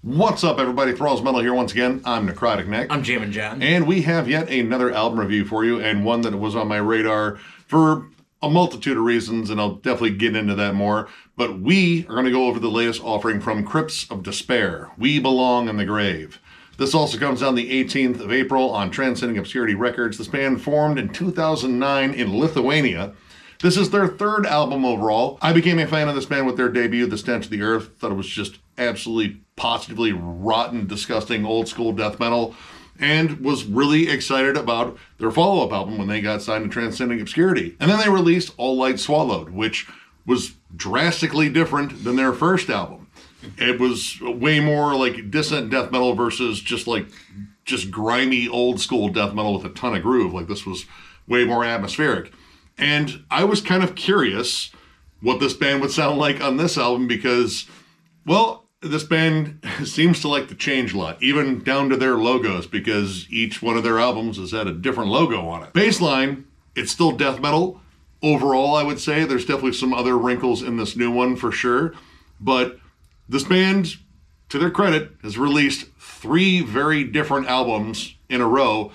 What's up, everybody? Thralls Metal here once again. I'm Necrotic Nick. I'm Jammin John. And we have yet another album review for you, and one that was on my radar for a multitude of reasons, and I'll definitely get into that more. But we are going to go over the latest offering from Crypts of Despair, We Belong in the Grave. This also comes out the 18th of April on Transcending Obscurity Records. This band formed in 2009 in Lithuania. This is their third album overall. I became a fan of this band with their debut, The Stench of the Earth. Thought it was just absolutely, positively rotten, disgusting, old school death metal. And was really excited about their follow-up album when they got signed to Transcending Obscurity. And then they released All Light Swallowed, which was drastically different than their first album. It was way more like dissonant death metal versus just grimy old school death metal with a ton of groove. Like, this was way more atmospheric. And I was kind of curious what this band would sound like on this album because, well, this band seems to like to change a lot, even down to their logos, because each one of their albums has had a different logo on it. Baseline, it's still death metal. Overall, I would say there's definitely some other wrinkles in this new one for sure. But this band, to their credit, has released 3 very different albums in a row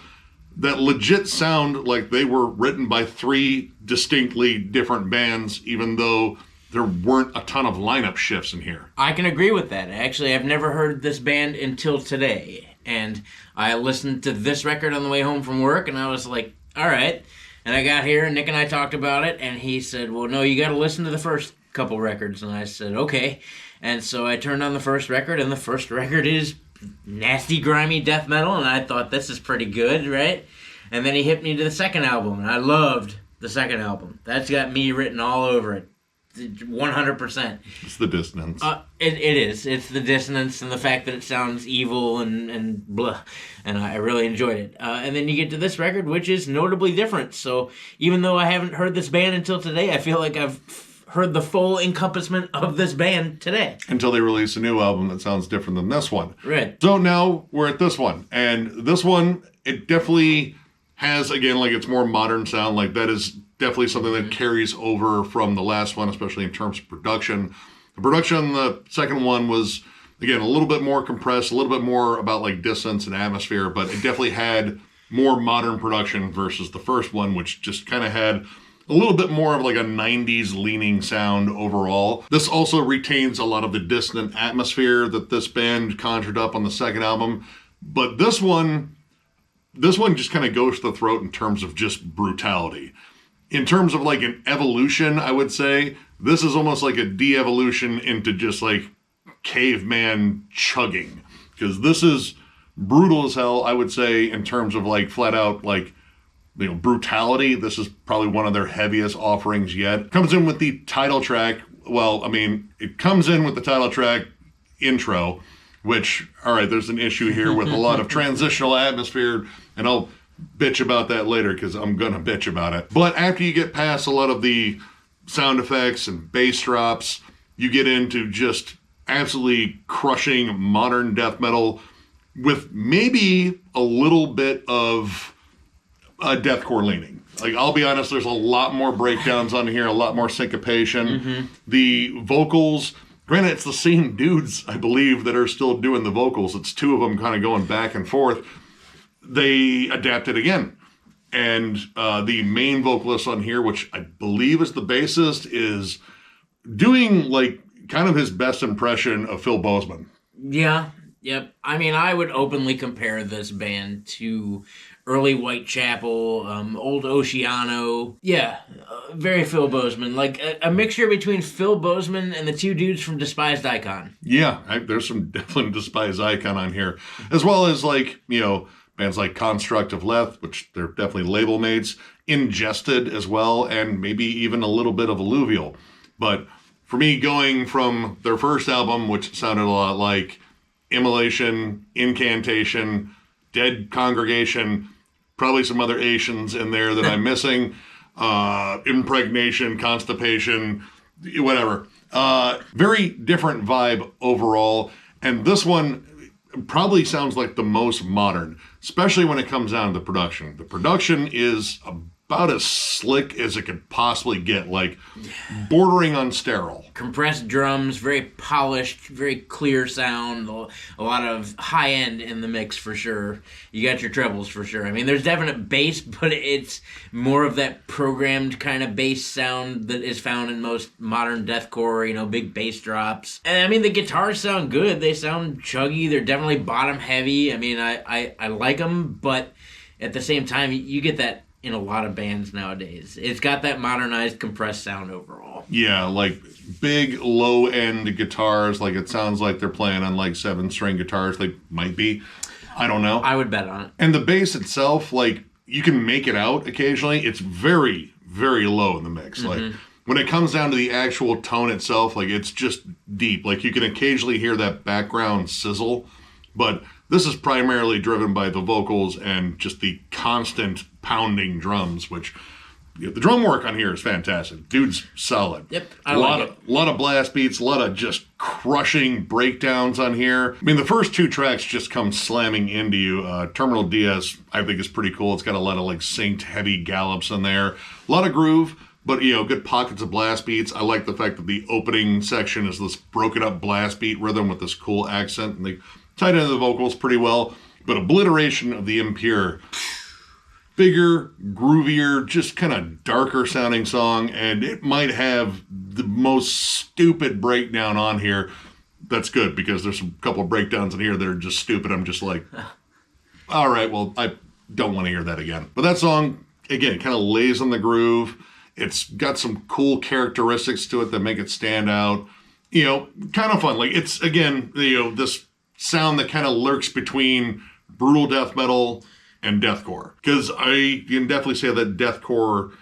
that legit sound like they were written by 3 distinctly different bands, even though there weren't a ton of lineup shifts in here. I can agree with that. Actually, I've never heard this band until today. And I listened to this record on the way home from work, and I was like, all right. And I got here, and Nick and I talked about it, and he said, well, no, you got to listen to the first couple records. And I said, okay. And so I turned on the first record, and the first record is nasty, grimy death metal, and I thought, this is pretty good, right? And then he hit me to the second album, and I loved the second album. That's got me written all over it, 100%. It's the dissonance. It is. It's the dissonance and the fact that it sounds evil and blah, and I really enjoyed it. And then you get to this record, which is notably different. So even though I haven't heard this band until today, I feel like I've heard the full encompassment of this band today. Until they release a new album that sounds different than this one. Right. So now we're at this one. And this one, it definitely has, again, like its more modern sound. Like, that is definitely something that carries over from the last one, especially in terms of production. The production on the second one was, again, a little bit more compressed, a little bit more about like distance and atmosphere, but it definitely had more modern production versus the first one, which just kind of had a little bit more of like a 90s leaning sound overall. This also retains a lot of the dissonant atmosphere that this band conjured up on the second album. But this one just kind of goes to the throat in terms of just brutality. In terms of like an evolution, I would say, this is almost like a de-evolution into just like caveman chugging. Because this is brutal as hell, I would say, in terms of like flat out like, you know, brutality. This is probably one of their heaviest offerings yet. Comes in with the title track. Well, I mean, it comes in with the title track intro, which, all right, there's an issue here with a lot of transitional atmosphere, and I'll bitch about that later because I'm going to bitch about it. But after you get past a lot of the sound effects and bass drops, you get into just absolutely crushing modern death metal with maybe a little bit of a deathcore leaning. Like, I'll be honest, there's a lot more breakdowns on here, a lot more syncopation. Mm-hmm. The vocals, granted, it's the same dudes, I believe, that are still doing the vocals. It's 2 of them kind of going back and forth. They adapted again. And the main vocalist on here, which I believe is the bassist, is doing like kind of his best impression of Phil Bozeman. Yeah. Yep. I mean, I would openly compare this band to early Whitechapel, old Oceano. Yeah, very Phil Bozeman. Like a mixture between Phil Bozeman and the 2 dudes from Despised Icon. Yeah, there's some definitely Despised Icon on here. As well as like, you know, bands like Construct of Leth, which they're definitely label mates. Ingested as well, and maybe even a little bit of Alluvial. But for me, going from their first album, which sounded a lot like Immolation, Incantation, Dead Congregation, probably some other Asians in there that I'm missing, Impregnation, Constipation, whatever. Very different vibe overall. And this one probably sounds like the most modern, especially when it comes down to the production. The production is a about as slick as it could possibly get, like bordering on sterile. Compressed drums, very polished, very clear sound, a lot of high end in the mix for sure. You got your trebles for sure. I mean, there's definite bass, but it's more of that programmed kind of bass sound that is found in most modern deathcore, you know, big bass drops. And I mean, the guitars sound good. They sound chuggy. They're definitely bottom heavy. I mean, I like them, but at the same time, you get that in a lot of bands nowadays. It's got that modernized compressed sound overall. Yeah, like big low-end guitars. Like it sounds like they're playing on like 7-string guitars. They might be. I don't know. I would bet on it. And the bass itself, like you can make it out occasionally. It's very, very low in the mix. Like when it comes down to the actual tone itself, like it's just deep. Like you can occasionally hear that background sizzle, but this is primarily driven by the vocals and just the constant pounding drums, which the drum work on here is fantastic. Dude's solid. Yep, a lot of blast beats, a lot of just crushing breakdowns on here. I mean, the first 2 tracks just come slamming into you. Terminal DS, I think, is pretty cool. It's got a lot of like synced heavy gallops in there. A lot of groove, but you know, good pockets of blast beats. I like the fact that the opening section is this broken up blast beat rhythm with this cool accent, and they tied into the vocals pretty well. But Obliteration of the Impure, bigger, groovier, just kind of darker sounding song, and it might have the most stupid breakdown on here. That's good, because there's a couple of breakdowns in here that are just stupid. I'm just like, all right, well, I don't want to hear that again. But that song, again, kind of lays on the groove. It's got some cool characteristics to it that make it stand out. You know, kind of fun. Like, it's, again, you know, this sound that kind of lurks between brutal death metal and deathcore. Because I can definitely say that deathcore,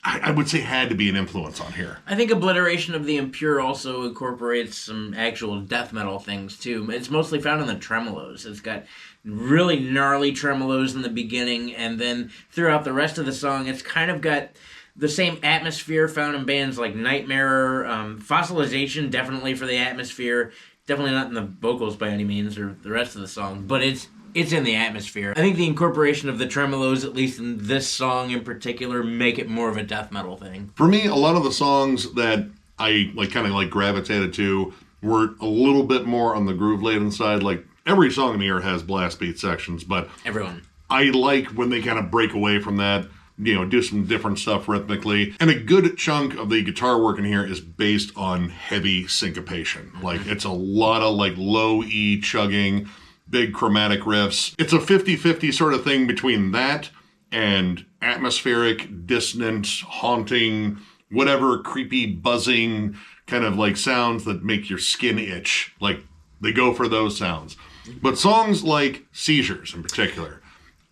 I would say, had to be an influence on here. I think Obliteration of the Impure also incorporates some actual death metal things, too. It's mostly found in the tremolos. It's got really gnarly tremolos in the beginning, and then throughout the rest of the song, it's kind of got the same atmosphere found in bands like Nightmare, Fossilization, definitely for the atmosphere. Definitely not in the vocals by any means, or the rest of the song, but it's in the atmosphere. I think the incorporation of the tremolos, at least in this song in particular, make it more of a death metal thing. For me, a lot of the songs that I kind of gravitated to were a little bit more on the groove-laden side. Like, every song in here has blast beat sections, but everyone, I like when they kind of break away from that, you know, do some different stuff rhythmically. And a good chunk of the guitar work in here is based on heavy syncopation. Like, it's a lot of low E chugging, big chromatic riffs. It's a 50-50 sort of thing between that and atmospheric, dissonant, haunting, whatever creepy, buzzing kind of sounds that make your skin itch. Like, they go for those sounds. But songs like Seizures in particular,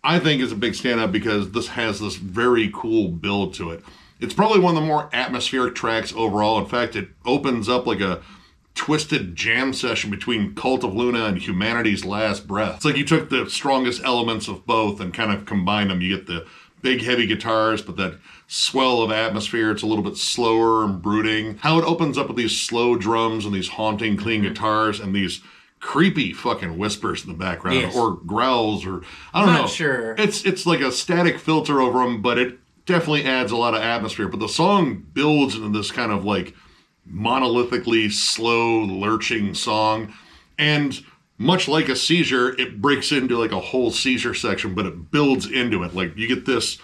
I think is a big standout because this has this very cool build to it. It's probably one of the more atmospheric tracks overall. In fact, it opens up like a twisted jam session between Cult of Luna and Humanity's Last Breath. It's like you took the strongest elements of both and kind of combined them. You get the big heavy guitars, but that swell of atmosphere. It's a little bit slower and brooding. How it opens up with these slow drums and these haunting, clean guitars and these creepy fucking whispers in the background, yes, or growls, or I don't know. Sure. It's like a static filter over them, but it definitely adds a lot of atmosphere. But the song builds into this kind of monolithically slow, lurching song, and much like a seizure, it breaks into a whole seizure section, but it builds into it. Like, you get this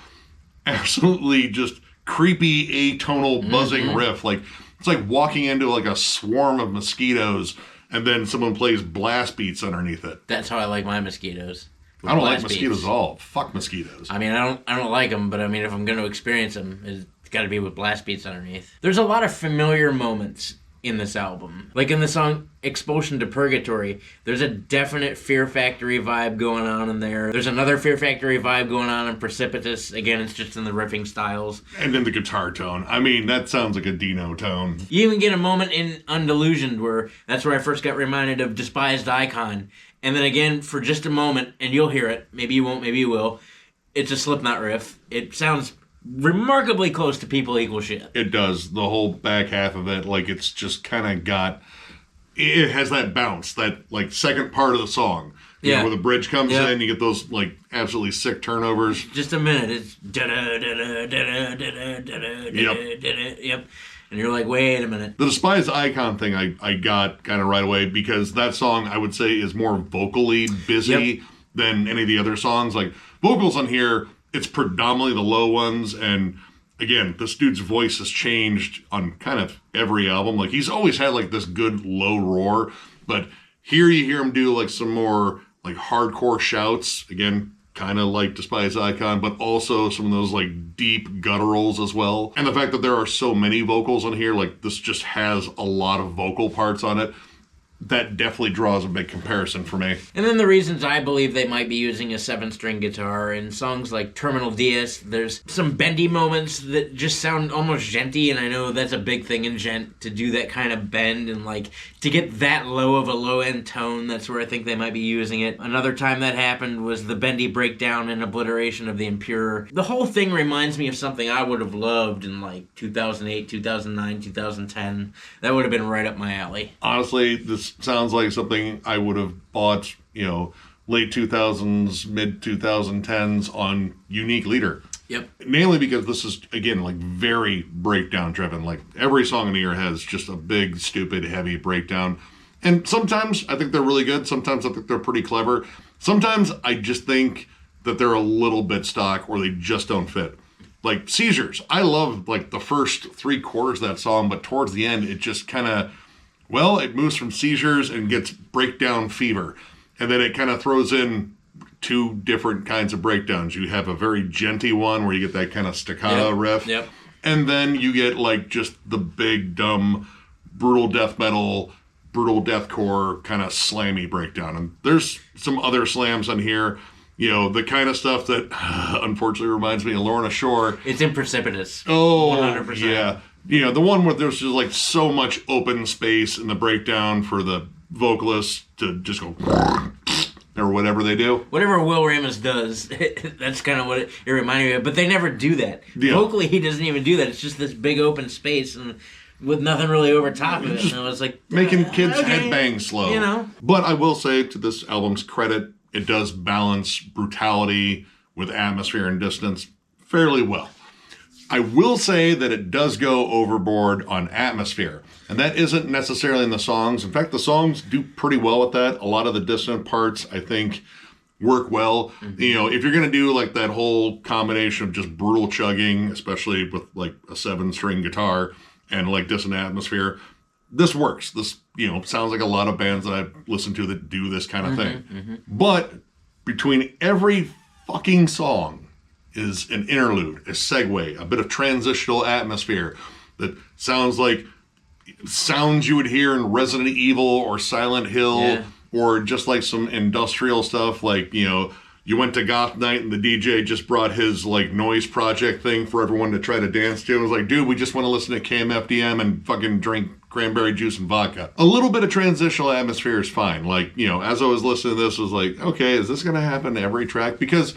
absolutely just creepy atonal buzzing riff. Like, it's like walking into a swarm of mosquitoes, and then someone plays blast beats underneath it. That's how I like my mosquitoes. I don't like mosquitoes at all. Fuck mosquitoes. I mean, I don't like them, but I mean, if I'm going to experience them, it's got to be with blast beats underneath. There's a lot of familiar moments in this album. Like in the song Expulsion to Purgatory, there's a definite Fear Factory vibe going on in there. There's another Fear Factory vibe going on in Precipitous. Again, it's just in the riffing styles. And then the guitar tone. I mean, that sounds like a Dino tone. You even get a moment in Undelusioned where that's where I first got reminded of Despised Icon. And then again, for just a moment, and you'll hear it, maybe you won't, maybe you will, it's a Slipknot riff. It sounds remarkably close to People Equal Shit. It does. The whole back half of it, it's just kind of got it has that bounce, that like second part of the song. You know, where the bridge comes in, you get those like absolutely sick turnovers. Just a minute, it's yep. And you're like, wait a minute. The Despised Icon thing I got kind of right away because that song I would say is more vocally busy than any of the other songs. Like vocals on here, it's predominantly the low ones, and again, this dude's voice has changed on kind of every album. Like he's always had like this good low roar, but here you hear him do like some more like hardcore shouts, again, kind of like Despised Icon, but also some of those like deep gutturals as well. And the fact that there are so many vocals on here, like this just has a lot of vocal parts on it. That definitely draws a big comparison for me. And then the reasons I believe they might be using a 7-string guitar in songs like Terminal Dies, there's some bendy moments that just sound almost djenty, and I know that's a big thing in djent, to do that kind of bend and like to get that low of a low-end tone. That's where I think they might be using it. Another time that happened was the bendy breakdown and obliteration of the Impure. The whole thing reminds me of something I would have loved in like 2008, 2009, 2010. That would have been right up my alley. Honestly, this sounds like something I would have bought, you know, late 2000s, mid 2010s on Unique Leader. Yep. Mainly because this is, again, like very breakdown driven. Like every song in here has just a big, stupid, heavy breakdown. And sometimes I think they're really good. Sometimes I think they're pretty clever. Sometimes I just think that they're a little bit stock or they just don't fit. Like Seizures. I love like the first 3/4 of that song, but towards the end it just kind of, well, it moves from Seizures and gets breakdown fever. And then it kind of throws in two different kinds of breakdowns. You have a very djenty one where you get that kind of staccato riff. Yep. And then you get like just the big, dumb, brutal death metal, brutal deathcore kind of slammy breakdown. And there's some other slams on here. You know, the kind of stuff that unfortunately reminds me of Lorna Shore. It's in Precipitous. Oh, 100%. Yeah. You know, the one where there's just like so much open space in the breakdown for the vocalist to just go or whatever they do. Whatever Will Ramos does, that's kind of what it reminded me of. But they never do that. Yeah. Vocally, he doesn't even do that. It's just this big open space and with nothing really over top of it. And I was like, making kids headbang slow. You know. But I will say, to this album's credit, it does balance brutality with atmosphere and distance fairly well. I will say that it does go overboard on atmosphere. And that isn't necessarily in the songs. In fact, the songs do pretty well with that. A lot of the dissonant parts, I think, work well. Mm-hmm. You know, if you're going to do like that whole combination of just brutal chugging, especially with like a 7-string guitar and like dissonant atmosphere, this works. This, you know, sounds like a lot of bands that I've listened to that do this kind of thing. Mm-hmm. But between every fucking song is an interlude, a segue, a bit of transitional atmosphere that sounds like sounds you would hear in Resident Evil or Silent Hill, or just like some industrial stuff, like, you know, you went to goth night and the DJ just brought his like noise project thing for everyone to try to dance to. It was like, dude, we just want to listen to KMFDM and fucking drink cranberry juice and vodka. A little bit of transitional atmosphere is fine. Like, you know, as I was listening to this, I was like, okay, is this going to happen to every track? Because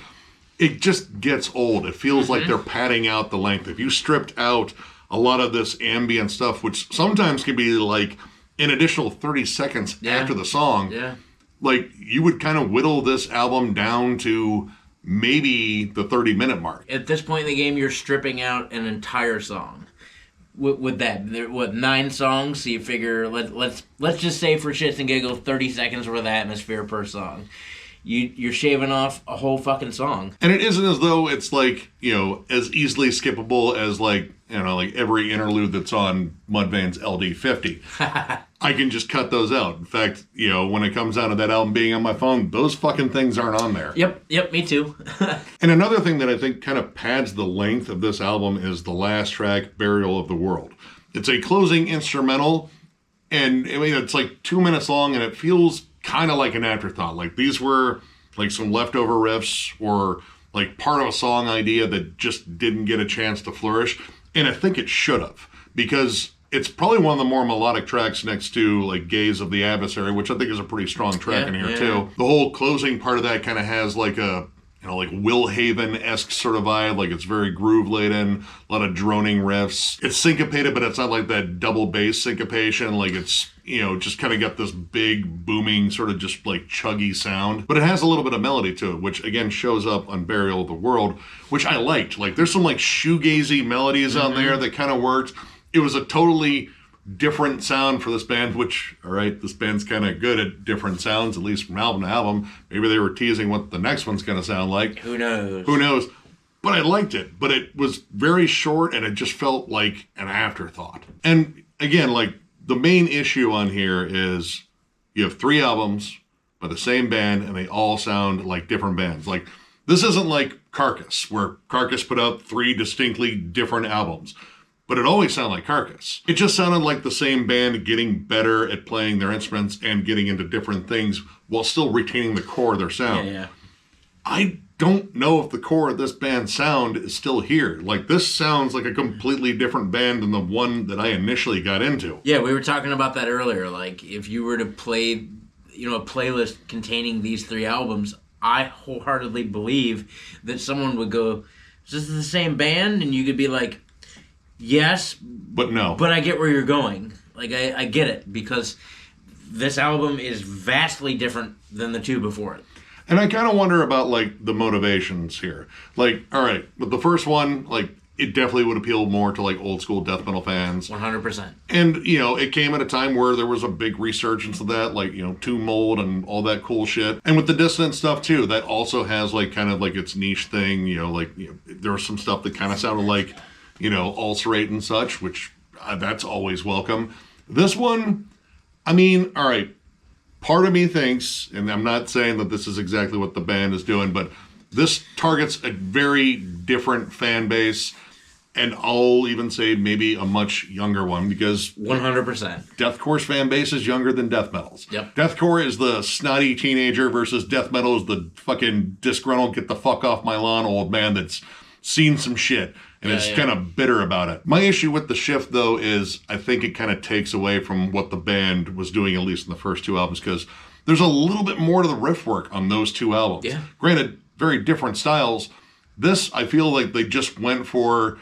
it just gets old. It feels like they're padding out the length. If you stripped out a lot of this ambient stuff, which sometimes can be like an additional 30 seconds after the song, like you would kind of whittle this album down to maybe the 30-minute mark. At this point in the game, you're stripping out an entire song. With that, there, 9 songs? So you figure, let's just say for shits and giggles, 30 seconds worth of atmosphere per song. You're shaving off a whole fucking song. And it isn't as though it's like, you know, as easily skippable as like, you know, like every interlude that's on Mudvayne's LD50. I can just cut those out. In fact, you know, when it comes down to that album being on my phone, those fucking things aren't on there. Yep, me too. And another thing that I think kind of pads the length of this album is the last track, Burial of the World. It's a closing instrumental, and I mean, it's like 2 minutes long, and it feels kind of like an afterthought. Like these were like some leftover riffs or like part of a song idea that just didn't get a chance to flourish. And I think it should have, because it's probably one of the more melodic tracks next to like Gaze of the Adversary, which I think is a pretty strong track in here too. The whole closing part of that kind of has like a like Will Haven-esque sort of vibe. Like it's very groove laden, a lot of droning riffs. It's syncopated, but it's not like that double bass syncopation. Like it's, just kind of got this big booming sort of just like chuggy sound. But it has a little bit of melody to it, which again shows up on Burial of the World, which I liked. Like there's some like shoegazy melodies on there that kind of worked. It was a totally different sound for this band, which, all right, this band's kind of good at different sounds, at least from album to album. Maybe they were teasing what the next one's going to sound like. Who knows? Who knows? But I liked it. But it was very short, and it just felt like an afterthought. And again, like, the main issue on here is you have 3 albums by the same band, and they all sound like different bands. Like, this isn't like Carcass, where Carcass put out 3 distinctly different albums. But it always sounded like Carcass. It just sounded like the same band getting better at playing their instruments and getting into different things while still retaining the core of their sound. Yeah. I don't know if the core of this band's sound is still here. Like, this sounds like a completely different band than the one that I initially got into. Yeah, we were talking about that earlier. Like, if you were to play, a playlist containing these 3 albums, I wholeheartedly believe that someone would go, is this the same band? And you could be like, yes, but no. But I get where you're going. Like, I get it, because this album is vastly different than the 2 before it. And I kind of wonder about, like, the motivations here. Like, all right, with the first one, like, it definitely would appeal more to, like, old school death metal fans. 100%. And, it came at a time where there was a big resurgence of that, like, Tomb Mold and all that cool shit. And with the Dissonant stuff, too, that also has, like, kind of, like, its niche thing. There was some stuff that kind of sounded like, ulcerate and such, which that's always welcome. This one, I mean, all right, part of me thinks, and I'm not saying that this is exactly what the band is doing, but this targets a very different fan base, and I'll even say maybe a much younger one, because 100%. deathcore's fan base is younger than death metal's. Yep. Deathcore is the snotty teenager versus death metal is the fucking disgruntled, get the fuck off my lawn old man that's seen some shit. And it's kind of bitter about it. My issue with the shift, though, is I think it kind of takes away from what the band was doing, at least in the first 2 albums, because there's a little bit more to the riff work on those 2 albums. Yeah. Granted, very different styles. This, I feel like they just went for,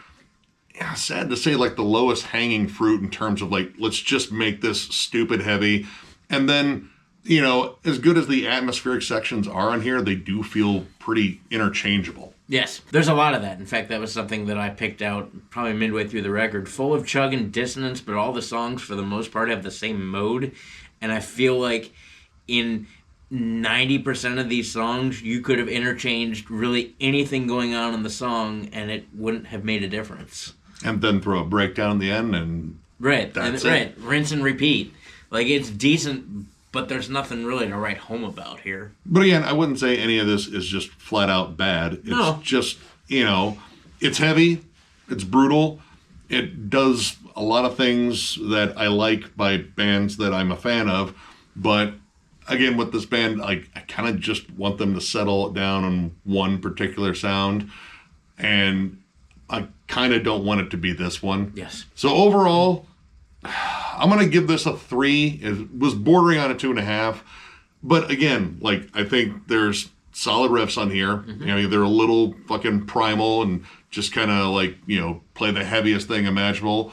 sad to say, like the lowest hanging fruit in terms of, like, let's just make this stupid heavy. And then, as good as the atmospheric sections are on here, they do feel pretty interchangeable. Yes, there's a lot of that. In fact, that was something that I picked out probably midway through the record. Full of chug and dissonance, but all the songs, for the most part, have the same mode. And I feel like in 90% of these songs, you could have interchanged really anything going on in the song, and it wouldn't have made a difference. And then throw a breakdown in the end, and that's it. Right, rinse and repeat. Like, it's decent, but there's nothing really to write home about here. But again, I wouldn't say any of this is just flat out bad. It's just, it's heavy, it's brutal, it does a lot of things that I like by bands that I'm a fan of, but again, with this band, I kind of just want them to settle down on one particular sound, and I kind of don't want it to be this one. Yes. So overall, I'm going to give this a 3. It was bordering on a 2.5. But again, like, I think there's solid riffs on here. Mm-hmm. They're a little fucking primal and just kind of like, play the heaviest thing imaginable.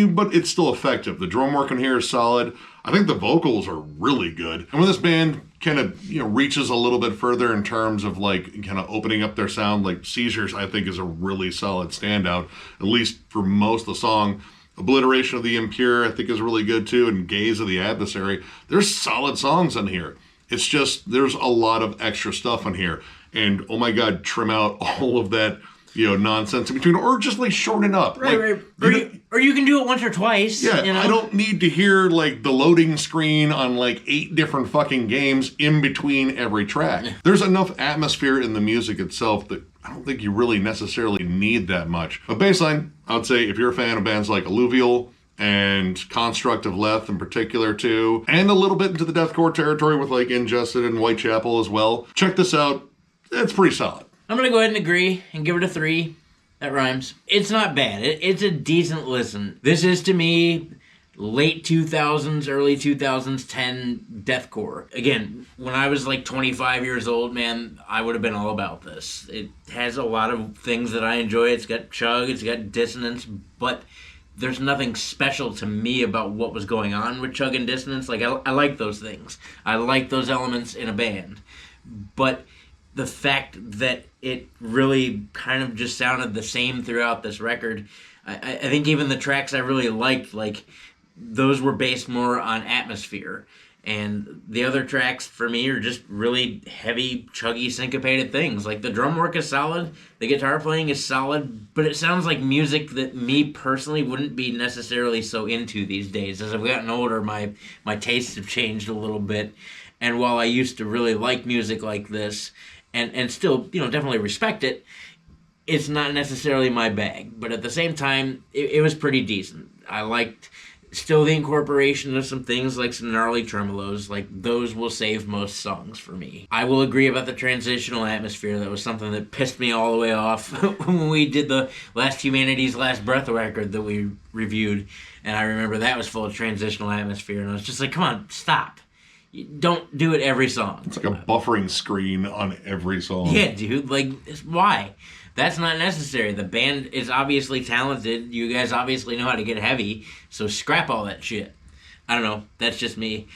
But it's still effective. The drum work on here is solid. I think the vocals are really good. And when this band kind of, reaches a little bit further in terms of like kind of opening up their sound, like Seizures, I think is a really solid standout, at least for most of the song. Obliteration of the Impure, I think, is really good too, and Gaze of the Adversary. There's solid songs on here. It's just, there's a lot of extra stuff on here. And, oh my God, trim out all of that, nonsense in between, or just, like, shorten it up. Right. Or you can do it once or twice. Yeah, I don't need to hear, like, the loading screen on, like, 8 different fucking games in between every track. There's enough atmosphere in the music itself that I don't think you really necessarily need that much. But baseline, I would say if you're a fan of bands like Alluvial and Construct of Leth in particular too, and a little bit into the deathcore territory with like Ingested and Whitechapel as well, check this out. It's pretty solid. I'm going to go ahead and agree and give it a 3. That rhymes. It's not bad. It's a decent listen. This is, to me, late 2000s, early 2010 deathcore. Again, when I was like 25 years old, man, I would have been all about this. It has a lot of things that I enjoy. It's got chug, it's got dissonance, but there's nothing special to me about what was going on with chug and dissonance. Like, I like those things. I like those elements in a band. But the fact that it really kind of just sounded the same throughout this record, I think even the tracks I really liked, like, those were based more on atmosphere. And the other tracks, for me, are just really heavy, chuggy, syncopated things. Like, the drum work is solid, the guitar playing is solid, but it sounds like music that me personally wouldn't be necessarily so into these days. As I've gotten older, my tastes have changed a little bit. And while I used to really like music like this, and still, definitely respect it, it's not necessarily my bag. But at the same time, it was pretty decent. I liked still the incorporation of some things like some gnarly tremolos. Like, those will save most songs for me. I will agree about the transitional atmosphere. That was something that pissed me all the way off when we did the last Humanity's Last Breath record that we reviewed. And I remember that was full of transitional atmosphere. And I was just like, come on, stop. You don't do it every song. It's like a buffering screen on every song. Yeah, dude. Like, why? That's not necessary. The band is obviously talented. You guys obviously know how to get heavy, so scrap all that shit. I don't know. That's just me.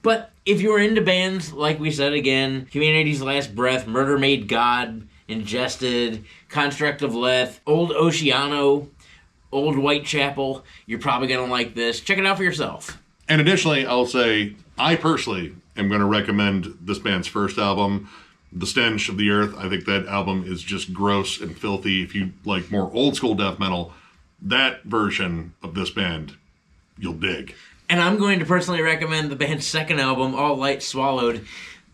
But if you're into bands, like we said again, Humanity's Last Breath, Murder Made God, Ingested, Construct of Leth, Old Oceano, Old Whitechapel, you're probably going to like this. Check it out for yourself. And additionally, I'll say, I personally am going to recommend this band's first album, The Stench of the Earth. I think that album is just gross and filthy. If you like more old school death metal, that version of this band, you'll dig. And I'm going to personally recommend the band's second album, All Light Swallowed.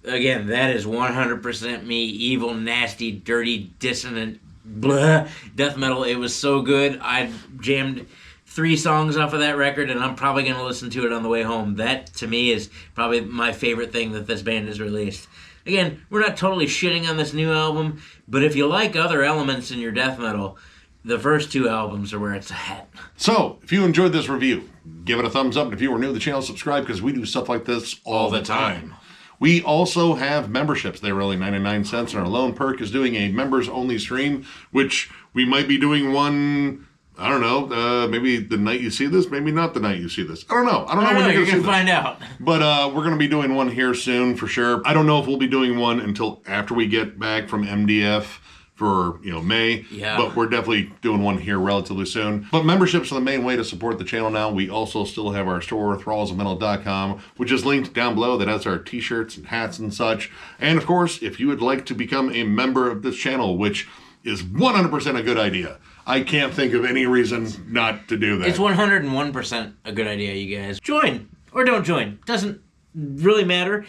Again, that is 100% me. Evil, nasty, dirty, dissonant, blah, death metal. It was so good. I jammed 3 songs off of that record, and I'm probably going to listen to it on the way home. That, to me, is probably my favorite thing that this band has released. Again, we're not totally shitting on this new album, but if you like other elements in your death metal, the first 2 albums are where it's at. So, if you enjoyed this review, give it a thumbs up. And if you are new to the channel, subscribe, because we do stuff like this all the time. We also have memberships. They're only 99 cents, and our lone perk is doing a members-only stream, which we might be doing one, I don't know, maybe the night you see this, maybe not the night you see this. I don't know. I don't know when you're going to find out. But we're going to be doing one here soon for sure. I don't know if we'll be doing one until after we get back from MDF for, May. Yeah. But we're definitely doing one here relatively soon. But memberships are the main way to support the channel now. We also still have our store, thrallsofmetal.com, which is linked down below. That has our t-shirts and hats and such. And of course, if you would like to become a member of this channel, which is 100% a good idea, I can't think of any reason not to do that. It's 101% a good idea, you guys. Join or don't join. Doesn't really matter.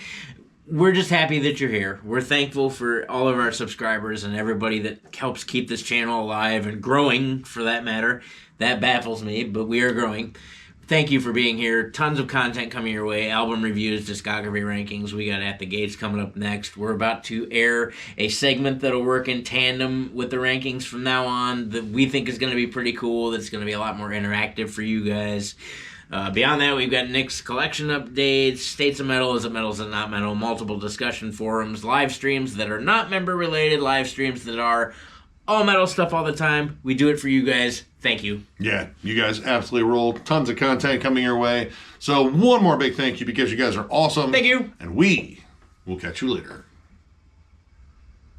We're just happy that you're here. We're thankful for all of our subscribers and everybody that helps keep this channel alive and growing, for that matter. That baffles me, but we are growing. Thank you for being here. Tons of content coming your way. Album reviews, discography rankings. We got At the Gates coming up next. We're about to air a segment that'll work in tandem with the rankings from now on that we think is going to be pretty cool. That's going to be a lot more interactive for you guys. Beyond that, we've got Nick's collection updates, States of Metal, Is It Metal, Is It Not Metal, multiple discussion forums, live streams that are not member-related, live streams that are all metal stuff all the time. We do it for you guys. Thank you. Yeah, you guys absolutely roll. Tons of content coming your way. So one more big thank you, because you guys are awesome. Thank you. And we will catch you later.